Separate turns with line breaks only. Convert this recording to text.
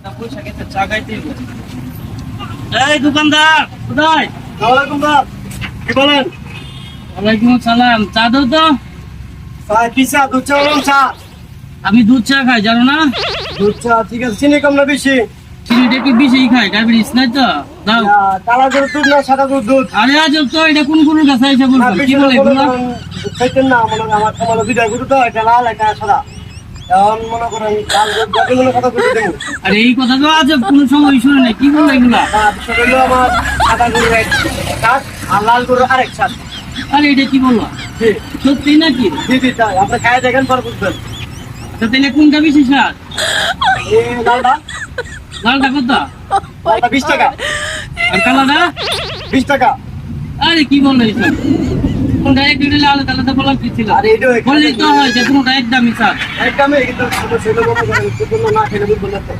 পয়সা খেতে চা খাইতে হইব। এই দোকানদার কোথায়?
ওয়ালাইকুম সালাম। কি বলেন?
ওয়ালাইকুম সালাম। চা দাও তো।
চা কি চা? দুধ চা বললাম চা।
আমি দুধ চা খাই, জানো না?
দুধ চা ঠিক আছে, চিনি কম না বেশি?
চিনিটা একটু বেশি খাই, ডায়াবেটিস নাই তো। দাও।
কালা গরুর দুধ না সাদা গরুর দুধ?
আরে আজ তো এটা কোন গরুর কাছে এসে
না
বলছো? কি
বেশি
বলে এগুলো?
দুধ খাইতেন না, মনে করেন আমার খামার দুইটা গরু তো, এটা লাল একটা সাদা। এখন মনে করেন লাল দুধ যাকে মনে কথা বলে দেবো।
আরে এই কথা তো আজ কোনো সময় শুনে নাই, কি বলে এগুলা?
বিষয় হলো আমার সাদা গরুর এক কাঠ আর লাল গরুর আরেক সাত।
আরে এটা কি বললো?
জি
সত্যি নাকি?
জি জি তাই, আপনি খাই দেখেন পরে বুঝবেন।
তো তাহলে কোনটা বেশি স্বাদ?
এই লালটা,
লালটা কত?
লালটা 20 টাকা।
আর কালাটা?
20 টাকা।
আরে কি বললো এইসব? কোনটা এক লিটার আলাদা আলাদা বলার কি ছিল?
আর এইটাও
বললেই তো হয় যে কোনটা একদমই স্বাদ।
একদমই কিন্তু ছোট ছোট মনে করেন না খেলে বুঝবেন না তো।